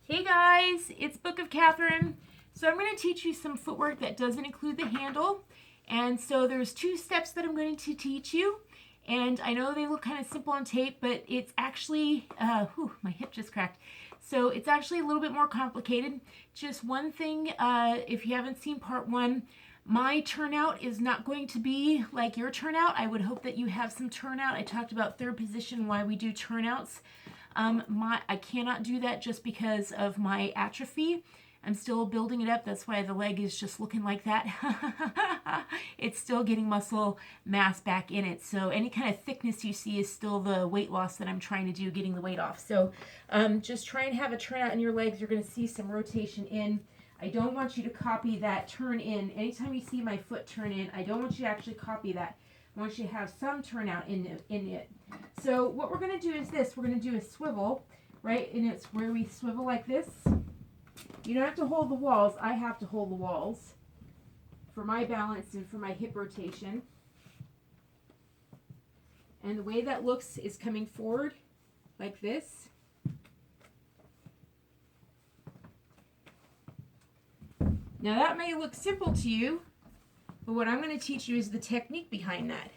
Hey guys, it's Book of Catherine. So I'm going to teach you some footwork that doesn't include the handle. And so there's 2 steps that I'm going to teach you. And I know they look kind of simple on tape, but it's actually, my hip just cracked. So it's actually a little bit more complicated. Just one thing, if you haven't seen part 1, my turnout is not going to be like your turnout. I would hope that you have some turnout. I talked about third position, why we do turnouts. I cannot do that just because of my atrophy. I'm still building it up. That's why the leg is just looking like that. It's still getting muscle mass back in it. So any kind of thickness you see is still the weight loss that I'm trying to do, getting the weight off. So just try and have a turnout in your legs. You're going to see some rotation in. I don't want you to copy that turn in. Anytime you see my foot turn in, I don't want you to actually copy that. I want you to have some turnout in it. So what we're going to do is this. We're going to do a swivel, right? And it's where we swivel like this. You don't have to hold the walls. I have to hold the walls for my balance and for my hip rotation. And the way that looks is coming forward like this. Now that may look simple to you, but what I'm going to teach you is the technique behind that.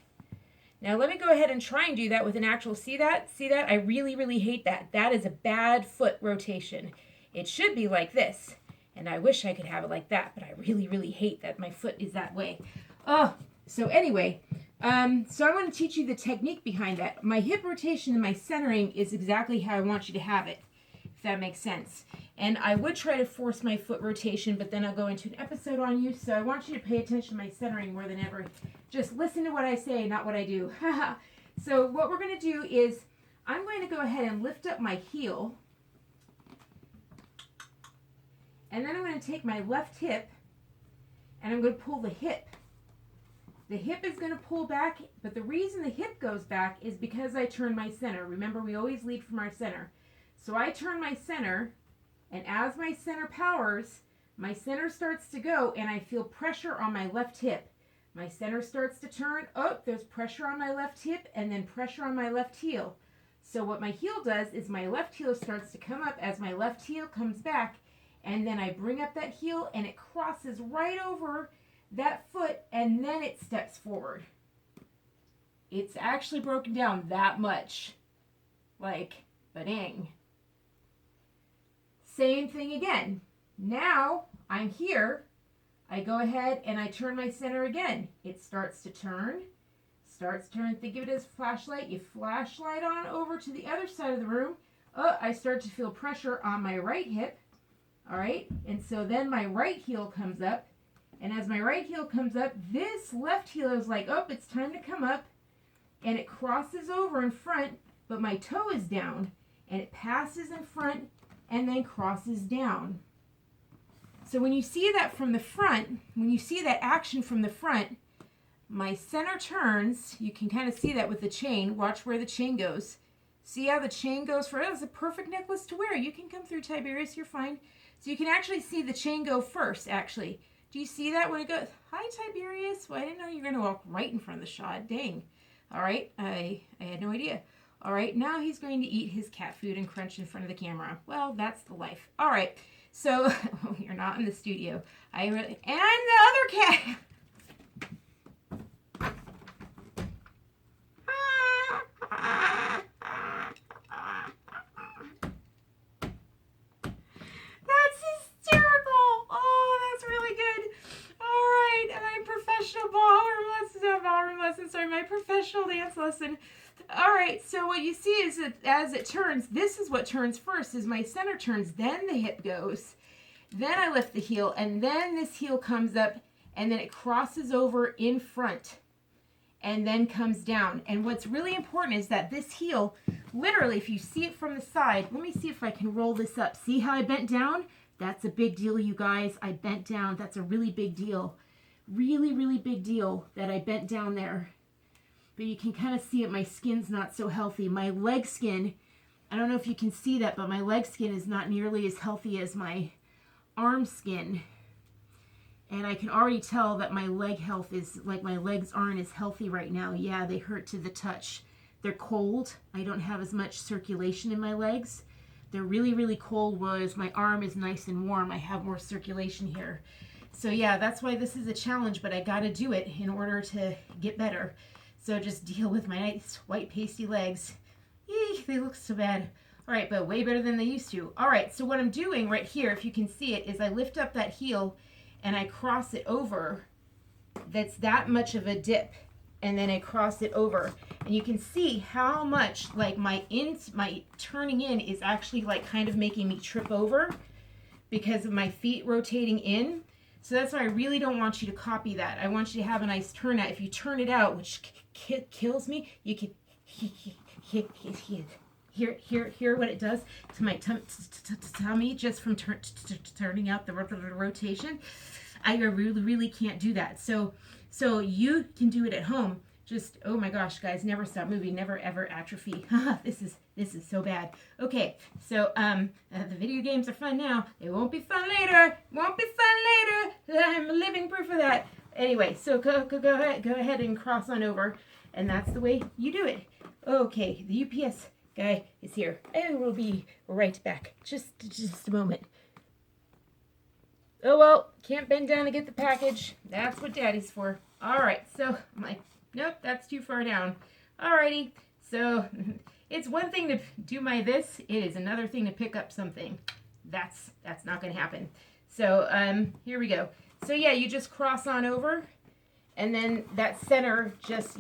Now let me go ahead and try and do that with an actual, see that? See that? I really, really hate that. That is a bad foot rotation. It should be like this, and I wish I could have it like that, but I really, really hate that my foot is that way. So anyway, so I'm going to teach you the technique behind that. My hip rotation and my centering is exactly how I want you to have it, if that makes sense. And I would try to force my foot rotation, but then I'll go into an episode on you, so I want you to pay attention to my centering more than ever. Just listen to what I say, not what I do. So what we're going to do is, I'm going to go ahead and lift up my heel, and then I'm going to take my left hip, and I'm going to pull the hip. The hip is going to pull back, but the reason the hip goes back is because I turn my center. Remember, we always lead from our center. So I turn my center, and as my center powers, my center starts to go, and I feel pressure on my left hip. My center starts to turn. Oh, there's pressure on my left hip, and then pressure on my left heel. So what my heel does is my left heel starts to come up as my left heel comes back, and then I bring up that heel, and it crosses right over that foot, and then it steps forward. It's actually broken down that much. Like, ba-ding. Same thing again. Now, I'm here. I go ahead and I turn my center again. It starts to turn. Think of it as flashlight. You flashlight on over to the other side of the room. Oh, I start to feel pressure on my right hip. All right, and so then my right heel comes up, and as my right heel comes up, this left heel is like, oh, it's time to come up, and it crosses over in front, but my toe is down, and it passes in front, and then crosses down. So when you see that from the front, when you see that action from the front, my center turns. You can kind of see that with the chain. Watch where the chain goes. See how the chain goes for, it's a perfect necklace to wear. You can come through, Tiberius, you're fine. So you can actually see the chain go first, actually. Do you see that when it goes? Hi, Tiberius. Well, I didn't know you were going to walk right in front of the shot. Dang. All right. I had no idea. All right. Now he's going to eat his cat food and crunch in front of the camera. Well, that's the life. All right. So you're not in the studio. And I'm the other cat. My professional dance lesson. All right, so what you see is that as it turns, this is what turns first, is my center turns, then the hip goes, then I lift the heel, and then this heel comes up, and then it crosses over in front, and then comes down. And what's really important is that this heel, literally, if you see it from the side, let me see if I can roll this up. See how I bent down? That's a big deal, you guys. I bent down. That's a really big deal. Really, really big deal that I bent down there. But you can kind of see it, my skin's not so healthy. My leg skin, I don't know if you can see that, but my leg skin is not nearly as healthy as my arm skin. And I can already tell that my leg health is, like my legs aren't as healthy right now. Yeah, they hurt to the touch. They're cold. I don't have as much circulation in my legs. they're really, really cold, whereas my arm is nice and warm. I have more circulation here. So yeah, that's why this is a challenge, but I got to do it in order to get better. So just deal with my nice white pasty legs. Eek, they look so bad. All right, but way better than they used to. All right, so what I'm doing right here, if you can see it, is I lift up that heel and I cross it over. That's that much of a dip. And then I cross it over. And you can see how much like my turning in is actually like kind of making me trip over because of my feet rotating in. So that's why I really don't want you to copy that. I want you to have a nice turn out. If you turn it out, which kills me, you can hear what it does to my tummy just from turning out the rotation. I really can't do that. So you can do it at home. Just, oh my gosh, guys, never stop moving, never ever atrophy. This is so bad. Okay, so the video games are fun now. They won't be fun later. Won't be fun later. I'm living proof of that. Anyway, so go ahead and cross on over, and that's the way you do it. Okay, the UPS guy is here. I will be right back. Just a moment. Oh well, can't bend down to get the package. That's what Daddy's for. All right, so I'm like, nope, that's too far down. Alrighty, so it's one thing to do my this. It is another thing to pick up something. That's not gonna happen. So here we go. So yeah, you just cross on over, and then that center just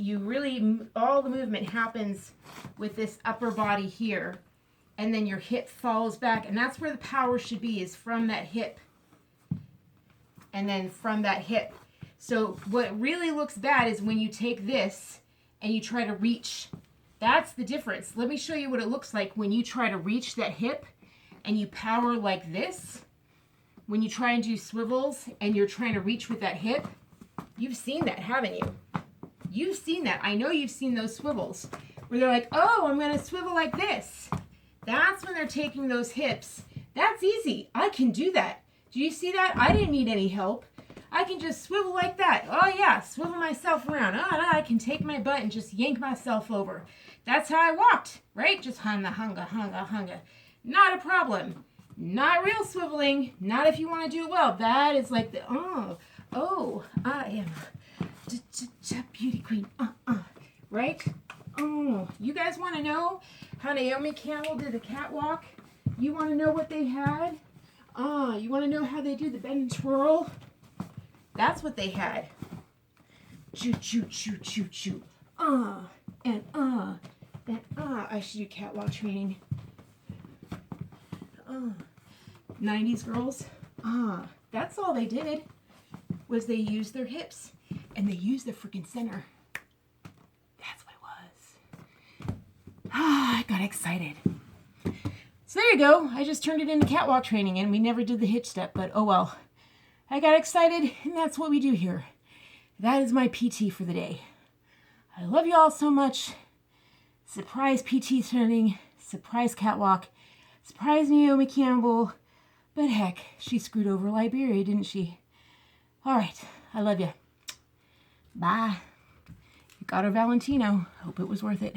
all the movement happens with this upper body here, and then your hip falls back, and that's where the power should be, is from that hip. And then from that hip. So what really looks bad is when you take this and you try to reach. That's the difference. Let me show you what it looks like when you try to reach that hip and you power like this. When you try and do swivels and you're trying to reach with that hip. You've seen that, haven't you? You've seen that. I know you've seen those swivels where they're like, oh, I'm going to swivel like this. That's when they're taking those hips. That's easy. I can do that. Do you see that? I didn't need any help. I can just swivel like that. Oh yeah, swivel myself around. Oh, no, I can take my butt and just yank myself over. That's how I walked, right? Just hunga. Not a problem. Not real swiveling. Not if you want to do it well. That is like the, I am a beauty queen. Right? Oh, you guys want to know how Naomi Campbell did the catwalk? You want to know what they had? You want to know how they do the bend and twirl? That's what they had. Choo. I should do catwalk training. 90's girls. That's all they did was they used their hips and they used their freaking center. That's what it was. I got excited. So there you go. I just turned it into catwalk training and we never did the hitch step, but oh well. I got excited and that's what we do here. That is my PT for the day. I love you all so much. Surprise PT training, surprise catwalk, surprise Naomi Campbell. But heck, she screwed over Liberia, didn't she? All right, I love you. Bye. You got her Valentino. Hope it was worth it.